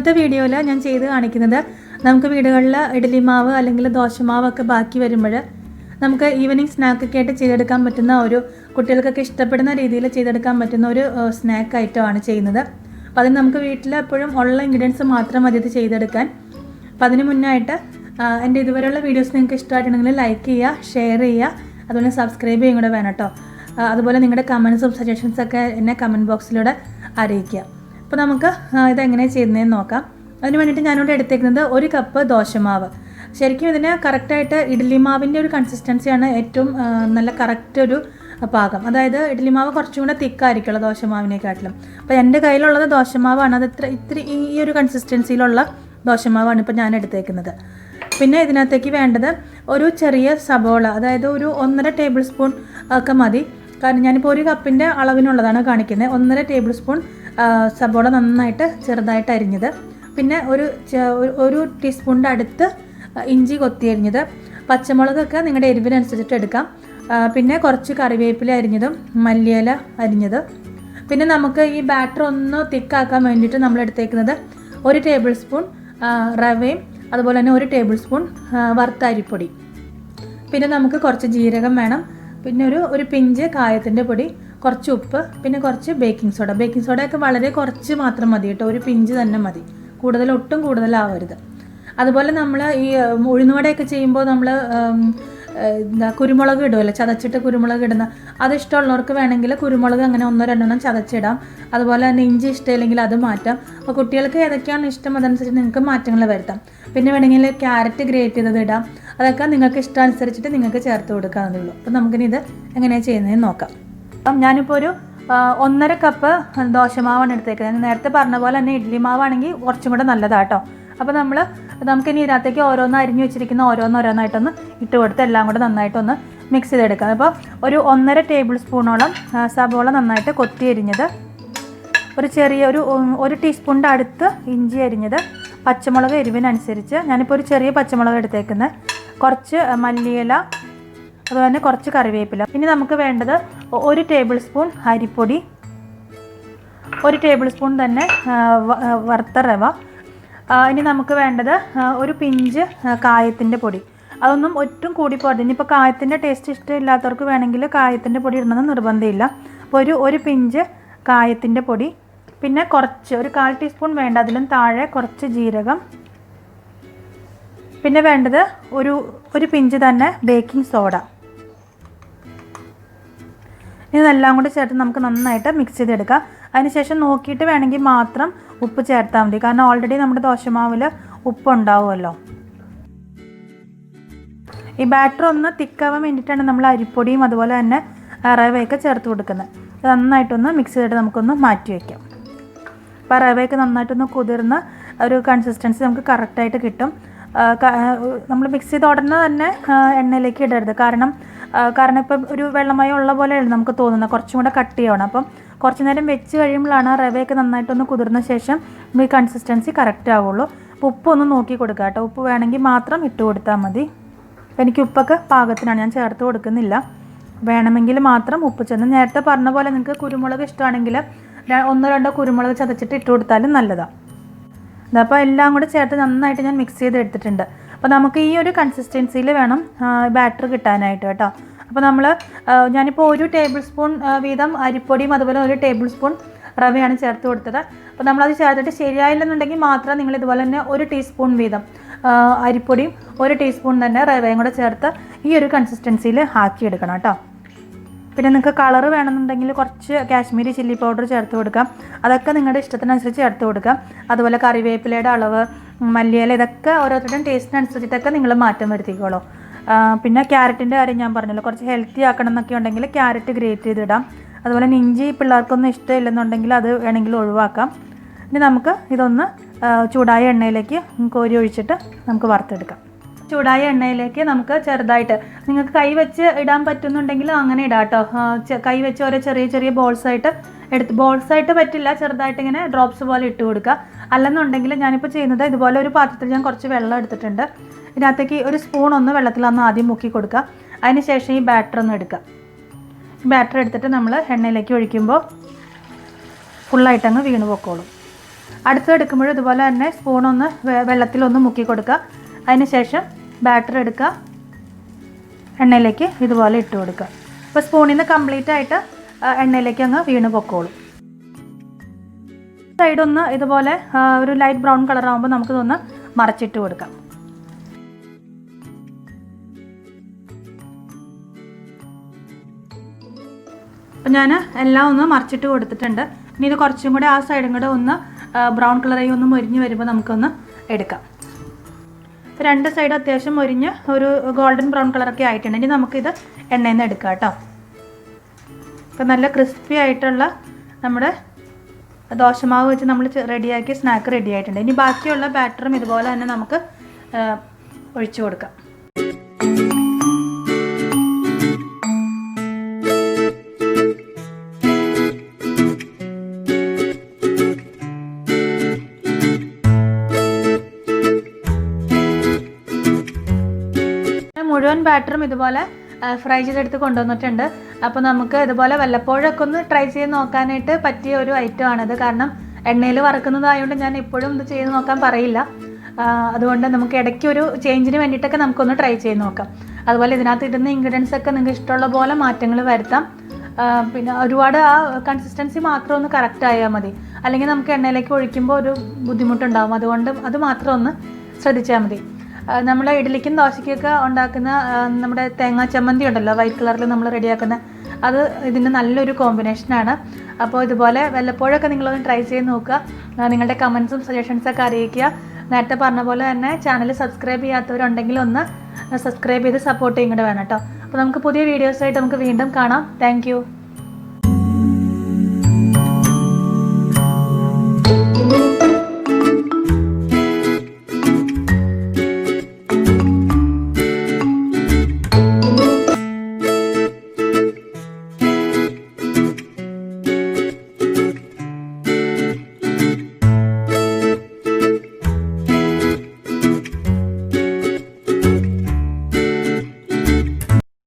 ഇന്നത്തെ വീഡിയോയിൽ ഞാൻ ചെയ്ത് കാണിക്കുന്നത് നമുക്ക് വീടുകളിൽ ഇഡ്ഡലി മാവ് അല്ലെങ്കിൽ ദോശമാവൊക്കെ ബാക്കി വരുമ്പോൾ നമുക്ക് ഈവനിങ് സ്നാക്കൊക്കെ ആയിട്ട് ചെയ്തെടുക്കാൻ പറ്റുന്ന ഒരു കുട്ടികൾക്കൊക്കെ ഇഷ്ടപ്പെടുന്ന രീതിയിൽ ചെയ്തെടുക്കാൻ പറ്റുന്ന ഒരു സ്നാക്ക് ഐറ്റമാണ് ചെയ്യുന്നത്. അപ്പോൾ അതിന് നമുക്ക് വീട്ടിൽ എപ്പോഴും ഉള്ള ഇൻഗ്രീഡിയൻസ് മാത്രം മതി ഇത് ചെയ്തെടുക്കാൻ. അപ്പോൾ അതിന് മുന്നായിട്ട് എൻ്റെ ഇതുവരെയുള്ള വീഡിയോസ് നിങ്ങൾക്ക് ഇഷ്ടമായിട്ടുണ്ടെങ്കിൽ ലൈക്ക് ചെയ്യുക, ഷെയർ ചെയ്യുക, അതുപോലെ സബ്സ്ക്രൈബ് ചെയ്യും കൂടെ വേണം കേട്ടോ. അതുപോലെ നിങ്ങളുടെ കമൻസും സജഷൻസൊക്കെ എന്നെ കമൻറ്റ് ബോക്സിലൂടെ അറിയിക്കുക. അപ്പോൾ നമുക്ക് ഇതെങ്ങനെ ചെയ്യുന്നതെന്ന് നോക്കാം. അതിന് വേണ്ടിയിട്ട് ഞാനിവിടെ എടുത്തേക്കുന്നത് 1 കപ്പ് ദോശമാവ്. ശരിക്കും ഇതിന് കറക്റ്റായിട്ട് ഇഡ്ഡലി മാവിൻ്റെ ഒരു കൺസിസ്റ്റൻസിയാണ് ഏറ്റവും നല്ല കറക്റ്റ് ഒരു പാകം. അതായത് ഇഡ്ഡലി മാവ് കുറച്ചും കൂടെ തിക്കായിരിക്കുമല്ലോ ദോശമാവിനെക്കാട്ടിലും. അപ്പോൾ എൻ്റെ കയ്യിലുള്ളത് ദോശമാവാണ്. അത് ഇത്തിരി ഈ ഒരു കൺസിസ്റ്റൻസിയിലുള്ള ദോശമാവാണ് ഇപ്പോൾ ഞാൻ എടുത്തേക്കുന്നത്. പിന്നെ ഇതിനകത്തേക്ക് വേണ്ടത് ഒരു ചെറിയ സബോള, അതായത് ഒരു 1.5 ടേബിൾ സ്പൂൺ ഒക്കെ മതി. കാരണം ഞാനിപ്പോൾ 1 കപ്പിൻ്റെ അളവിനുള്ളതാണ് കാണിക്കുന്നത്. 1.5 ടേബിൾ സ്പൂൺ സബോള നന്നായിട്ട് ചെറുതായിട്ട് അരിഞ്ഞത്. പിന്നെ ഒരു ടീസ്പൂണിൻ്റെ അടുത്ത് ഇഞ്ചി കൊത്തി അരിഞ്ഞത്. പച്ചമുളകൊക്കെ നിങ്ങളുടെ എരിവിനനുസരിച്ചിട്ട് എടുക്കാം. പിന്നെ കുറച്ച് കറിവേപ്പില അരിഞ്ഞതും മല്ലിയില അരിഞ്ഞത്. പിന്നെ നമുക്ക് ഈ ബാറ്റർ ഒന്ന് തിക്കാക്കാൻ വേണ്ടിയിട്ട് നമ്മൾ എടുത്തേക്കുന്നത് 1 ടേബിൾ സ്പൂൺ റവയും അതുപോലെ തന്നെ 1 ടേബിൾ സ്പൂൺ വറുത്ത അരിപ്പൊടി. പിന്നെ നമുക്ക് കുറച്ച് ജീരകം വേണം. പിന്നെ ഒരു പിഞ്ച് കായത്തിൻ്റെ പൊടി, കുറച്ച് ഉപ്പ്, പിന്നെ കുറച്ച് ബേക്കിംഗ് സോഡ. ബേക്കിംഗ് സോഡയൊക്കെ വളരെ കുറച്ച് മാത്രം മതി കേട്ടോ, ഒരു പിഞ്ച് തന്നെ മതി, ഒട്ടും കൂടുതലാവരുത്. അതുപോലെ നമ്മൾ ഈ ഉഴുന്നുവടയൊക്കെ ചെയ്യുമ്പോൾ നമ്മൾ കുരുമുളക് ഇടുമല്ലോ, ചതച്ചിട്ട് കുരുമുളക് ഇടുന്ന, അത് ഇഷ്ടമുള്ളവർക്ക് വേണമെങ്കിൽ കുരുമുളക് അങ്ങനെ 1-2 ചതച്ചിടാം. അതുപോലെ തന്നെ ഇഞ്ചി ഇഷ്ടമില്ലെങ്കിൽ അത് മാറ്റാം. അപ്പോൾ കുട്ടികൾക്ക് ഏതൊക്കെയാണ് ഇഷ്ടം അതനുസരിച്ച് നിങ്ങൾക്ക് മാറ്റങ്ങൾ വരുത്താം. പിന്നെ വേണമെങ്കിൽ ക്യാരറ്റ് ഗ്രേറ്റ് ചെയ്തത് ഇടാം. അതൊക്കെ നിങ്ങൾക്ക് ഇഷ്ടമനുസരിച്ചിട്ട് നിങ്ങൾക്ക് ചേർത്ത് കൊടുക്കാവുന്നതേ. അപ്പോൾ നമുക്കിനി ഇത് എങ്ങനെയാണ് ചെയ്യുന്നതെന്ന് നോക്കാം. അപ്പം ഞാനിപ്പോൾ ഒരു 1.5 കപ്പ് ദോശമാവാണ് എടുത്തേക്കുന്നത്. ഞാൻ നേരത്തെ പറഞ്ഞ പോലെ തന്നെ ഇഡ്ഡലി മാവാണെങ്കിൽ കുറച്ചും കൂടെ നല്ലതാട്ടോ. അപ്പോൾ നമുക്കിനി ഇതിനകത്തേക്ക് അരിഞ്ഞു വെച്ചിരിക്കുന്ന ഓരോന്നായിട്ടൊന്ന് ഇട്ട് കൊടുത്ത് എല്ലാം കൂടെ നന്നായിട്ടൊന്ന് മിക്സ് ചെയ്തെടുക്കാം. അപ്പോൾ ഒരു 1.5 ടേബിൾ സ്പൂണോളം സബോള നന്നായിട്ട് കൊത്തി അരിഞ്ഞത്, ഒരു ടീസ്പൂണിൻ്റെ അടുത്ത് ഇഞ്ചി അരിഞ്ഞത്, പച്ചമുളക് എരിവിനനുസരിച്ച് ഞാനിപ്പോൾ ഒരു ചെറിയ പച്ചമുളക് എടുത്തേക്കുന്നത്, കുറച്ച് മല്ലിയില, അതുപോലെ തന്നെ കുറച്ച് കറിവേപ്പില. ഇനി നമുക്ക് വേണ്ടത് 1 ടേബിൾ സ്പൂൺ അരിപ്പൊടി, 1 ടേബിൾ സ്പൂൺ തന്നെ വറുത്ത റവ. ഇനി നമുക്ക് വേണ്ടത് ഒരു പിഞ്ച് കായത്തിൻ്റെ പൊടി. അതൊന്നും ഒട്ടും കൂടി പോരുത്. ഇനിയിപ്പോൾ കായത്തിൻ്റെ ടേസ്റ്റ് ഇഷ്ടമില്ലാത്തവർക്ക് വേണമെങ്കിൽ കായത്തിൻ്റെ പൊടി ഇടണമെന്ന് നിർബന്ധമില്ല. അപ്പോൾ ഒരു പിഞ്ച് കായത്തിൻ്റെ പൊടി, പിന്നെ കുറച്ച് ഒരു 1/4 ടീസ്പൂൺ വേണ്ട, അതിലും താഴെ കുറച്ച് ജീരകം. പിന്നെ വേണ്ടത് ഒരു പിഞ്ച് തന്നെ ബേക്കിംഗ് സോഡ. ഇതെല്ലാം കൂടി ചേർത്ത് നമുക്ക് നന്നായിട്ട് മിക്സ് ചെയ്തെടുക്കാം. അതിനുശേഷം നോക്കിയിട്ട് വേണമെങ്കിൽ മാത്രം ഉപ്പ് ചേർത്താൽ മതി. കാരണം ഓൾറെഡി നമ്മുടെ ദോശമാവിൽ ഉപ്പുണ്ടാവുമല്ലോ. ഈ ബാറ്റർ ഒന്ന് തിക്കാവാൻ വേണ്ടിയിട്ടാണ് നമ്മൾ അരിപ്പൊടിയും അതുപോലെ തന്നെ റവയൊക്കെ ചേർത്ത് കൊടുക്കുന്നത്. നന്നായിട്ടൊന്ന് മിക്സ് ചെയ്തിട്ട് നമുക്കൊന്ന് മാറ്റി വയ്ക്കാം. അപ്പോൾ റവയൊക്കെ നന്നായിട്ടൊന്ന് കുതിർന്ന ഒരു കൺസിസ്റ്റൻസി നമുക്ക് കറക്റ്റായിട്ട് കിട്ടും. നമ്മൾ മിക്സ് ചെയ്ത് ഉടനെ തന്നെ എണ്ണയിലേക്ക് ഇടരുത്. കാരണം ഇപ്പം ഒരു വെള്ളമയം ഉള്ള പോലെയാണ് നമുക്ക് തോന്നുന്നത്. കുറച്ചും കൂടെ കട്ട് ചെയ്യണം. അപ്പം കുറച്ച് നേരം വെച്ച് കഴിയുമ്പോഴാണ് റവയൊക്കെ നന്നായിട്ടൊന്ന് കുതിർന്ന ശേഷം ഈ കൺസിസ്റ്റൻസി കറക്റ്റ് ആവുള്ളൂ. അപ്പോൾ ഉപ്പൊന്ന് നോക്കി കൊടുക്കുക കേട്ടോ. ഉപ്പ് വേണമെങ്കിൽ മാത്രം ഇട്ട് കൊടുത്താൽ മതി. എനിക്ക് ഉപ്പൊക്കെ പാകത്തിനാണ്, ഞാൻ ചേർത്ത് കൊടുക്കുന്നില്ല. വേണമെങ്കിൽ മാത്രം ഉപ്പ് ചെന്ന് നേരത്തെ പറഞ്ഞ പോലെ നിങ്ങൾക്ക് കുരുമുളക് ഇഷ്ടമാണെങ്കിൽ 1-2 കുരുമുളക് ചതച്ചിട്ട് ഇട്ട് കൊടുത്താലും നല്ലതാണ്. അപ്പോൾ എല്ലാം കൂടെ ചേർത്ത് നന്നായിട്ട് ഞാൻ മിക്സ് ചെയ്ത് എടുത്തിട്ടുണ്ട്. അപ്പോൾ നമുക്ക് ഈ ഒരു കൺസിസ്റ്റൻസിയിൽ വേണം ബാറ്റർ കിട്ടാനായിട്ട് കേട്ടോ. അപ്പോൾ ഞാനിപ്പോൾ 1 ടേബിൾ സ്പൂൺ വീതം അരിപ്പൊടിയും അതുപോലെ 1 ടേബിൾ സ്പൂൺ റവയാണ് ചേർത്ത് കൊടുത്തത്. അപ്പോൾ നമ്മളത് ചേർത്തിട്ട് ശരിയായില്ലെന്നുണ്ടെങ്കിൽ മാത്രം നിങ്ങൾ ഇതുപോലെ തന്നെ 1 ടീസ്പൂൺ വീതം അരിപ്പൊടിയും 1 ടീസ്പൂൺ തന്നെ റവയും കൂടെ ചേർത്ത് ഈ ഒരു കൺസിസ്റ്റൻസിയിൽ ആക്കിയെടുക്കണം കേട്ടോ. പിന്നെ നിങ്ങൾക്ക് കളർ വേണമെന്നുണ്ടെങ്കിൽ കുറച്ച് കാശ്മീരി ചില്ലി പൗഡർ ചേർത്ത് കൊടുക്കാം. അതൊക്കെ നിങ്ങളുടെ ഇഷ്ടത്തിനനുസരിച്ച് ചേർത്ത് കൊടുക്കാം. അതുപോലെ കറിവേപ്പിലയുടെ അളവ്, മല്ലിയില, ഇതൊക്കെ ഓരോരുത്തരുടെയും ടേസ്റ്റിനനുസരിച്ചിട്ടൊക്കെ നിങ്ങൾ മാറ്റം വരുത്തിക്കോളൂ. പിന്നെ ക്യാരറ്റിൻ്റെ കാര്യം ഞാൻ പറഞ്ഞല്ലോ, കുറച്ച് ഹെൽത്തി ആക്കണം എന്നൊക്കെ ഉണ്ടെങ്കിൽ ക്യാരറ്റ് ഗ്രേറ്റ് ചെയ്തിടാം. അതുപോലെ ഇഞ്ചി പിള്ളേർക്കൊന്നും ഇഷ്ടമില്ലെന്നുണ്ടെങ്കിൽ അത് വേണമെങ്കിൽ ഒഴിവാക്കാം. ഇനി നമുക്ക് ഇതൊന്ന് ചൂടായ എണ്ണയിലേക്ക് കോരി ഒഴിച്ചിട്ട് നമുക്ക് വറുത്തെടുക്കാം. ചൂടായ എണ്ണയിലേക്ക് നമുക്ക് ചെറുതായിട്ട് നിങ്ങൾക്ക് കൈ വെച്ച് ഇടാൻ പറ്റുന്നുണ്ടെങ്കിൽ അങ്ങനെ ഇടാം കേട്ടോ. കൈ വെച്ച് ഓരോ ചെറിയ ബോൾസായിട്ട് പറ്റില്ല, ചെറുതായിട്ട് ഇങ്ങനെ ഡ്രോപ്സ് പോലെ ഇട്ട് കൊടുക്കുക. അല്ലെന്നുണ്ടെങ്കിൽ ഞാനിപ്പോൾ ചെയ്യുന്നത് ഇതുപോലെ ഒരു പാത്രത്തിൽ ഞാൻ കുറച്ച് വെള്ളം എടുത്തിട്ടുണ്ട്. ഇതിനകത്തേക്ക് ഒരു സ്പൂൺ ഒന്ന് വെള്ളത്തിലൊന്ന് ആദ്യം മുക്കി കൊടുക്കുക. അതിന് ശേഷം ഈ ബാറ്റർ ഒന്ന് എടുക്കുക. ബാറ്റർ എടുത്തിട്ട് നമ്മൾ എണ്ണയിലേക്ക് ഒഴിക്കുമ്പോൾ ഫുള്ളായിട്ടങ്ങ് വീണ് പൊക്കോളും. അടുത്തെടുക്കുമ്പോഴും ഇതുപോലെ തന്നെ സ്പൂണൊന്ന് വെള്ളത്തിലൊന്ന് മുക്കി കൊടുക്കുക. അതിന് ശേഷം ബാറ്റർ എടുക്കുക, എണ്ണയിലേക്ക് ഇതുപോലെ ഇട്ട് കൊടുക്കുക. അപ്പോൾ സ്പൂണിൽ നിന്ന് കംപ്ലീറ്റ് ആയിട്ട് എണ്ണയിലേക്ക് അങ്ങ് വീണ് പൊക്കോളും. സൈഡൊന്ന് ഇതുപോലെ ഒരു ലൈറ്റ് ബ്രൗൺ കളർ ആകുമ്പോൾ നമുക്കിതൊന്ന് മറച്ചിട്ട് കൊടുക്കാം. അപ്പം ഞാൻ എല്ലാം ഒന്ന് മറിച്ചിട്ട് കൊടുത്തിട്ടുണ്ട്. ഇനി ഇത് കുറച്ചും കൂടെ ആ സൈഡും കൂടെ ഒന്ന് ബ്രൗൺ കളറായി ഒന്ന് മൊരിഞ്ഞ് വരുമ്പോൾ നമുക്കൊന്ന് എടുക്കാം. രണ്ട് സൈഡ് അത്യാവശ്യം മൊരിഞ്ഞ് ഒരു ഗോൾഡൻ ബ്രൗൺ കളറൊക്കെ ആയിട്ടുണ്ട്. ഇനി നമുക്കിത് എണ്ണയിൽ നിന്ന് എടുക്കാം കേട്ടോ. ഇപ്പം നല്ല ക്രിസ്പി ആയിട്ടുള്ള നമ്മുടെ ദോശമാവ് വെച്ച് നമ്മൾ റെഡിയാക്കി സ്നാക്ക് റെഡി ആയിട്ടുണ്ട്. ഇനി ബാക്കിയുള്ള ബാറ്ററും ഇതുപോലെ തന്നെ നമുക്ക് ഒഴിച്ചു കൊടുക്കാം. മുഴുവൻ ബാറ്ററും ഇതുപോലെ ഫ്രൈ ചെയ്തെടുത്ത് കൊണ്ടുവന്നിട്ടുണ്ട്. അപ്പോൾ നമുക്ക് ഇതുപോലെ വല്ലപ്പോഴൊക്കെ ഒന്ന് ട്രൈ ചെയ്ത് നോക്കാനായിട്ട് പറ്റിയ ഒരു ഐറ്റമാണിത്. കാരണം എണ്ണയിൽ വറക്കുന്നതായതുകൊണ്ട് ഞാൻ ഇപ്പോഴും ഇത് ചെയ്ത് നോക്കാൻ പറയില്ല. അതുകൊണ്ട് നമുക്ക് ഇടയ്ക്ക് ഒരു ചേഞ്ചിന് വേണ്ടിയിട്ടൊക്കെ നമുക്കൊന്ന് ട്രൈ ചെയ്ത് നോക്കാം. അതുപോലെ ഇതിനകത്ത് ഇടുന്ന ഇൻഗ്രീഡിയൻസ് ഒക്കെ നിങ്ങൾക്ക് ഇഷ്ടമുള്ള പോലെ മാറ്റങ്ങൾ വരുത്താം. പിന്നെ ഒരുപാട് ആ കൺസിസ്റ്റൻസി മാത്രം ഒന്ന് കറക്റ്റ് ആയാൽ മതി. അല്ലെങ്കിൽ നമുക്ക് എണ്ണയിലേക്ക് ഒഴിക്കുമ്പോൾ ഒരു ബുദ്ധിമുട്ടുണ്ടാകും. അതുകൊണ്ട് അത് മാത്രം ഒന്ന് ശ്രദ്ധിച്ചാൽ മതി. നമ്മൾ ഇഡ്ഡലിക്കും ദോശയ്ക്കൊക്കെ ഉണ്ടാക്കുന്ന നമ്മുടെ തേങ്ങാ ചമ്മന്തി ഉണ്ടല്ലോ, വൈറ്റ് കളറിൽ നമ്മൾ റെഡിയാക്കുന്ന, അത് ഇതിൻ്റെ നല്ലൊരു കോമ്പിനേഷനാണ്. അപ്പോൾ ഇതുപോലെ വല്ലപ്പോഴൊക്കെ നിങ്ങളൊന്ന് ട്രൈ ചെയ്ത് നോക്കുക. നിങ്ങളുടെ കമൻസും സജഷൻസൊക്കെ അറിയിക്കുക. നേരത്തെ പറഞ്ഞ പോലെ തന്നെ ചാനൽ സബ്സ്ക്രൈബ് ചെയ്യാത്തവരുണ്ടെങ്കിൽ ഒന്ന് സബ്സ്ക്രൈബ് ചെയ്ത് സപ്പോർട്ട് ചെയ്യും കൂടെ വേണം കേട്ടോ. അപ്പോൾ നമുക്ക് പുതിയ വീഡിയോസായിട്ട് നമുക്ക് വീണ്ടും കാണാം. താങ്ക്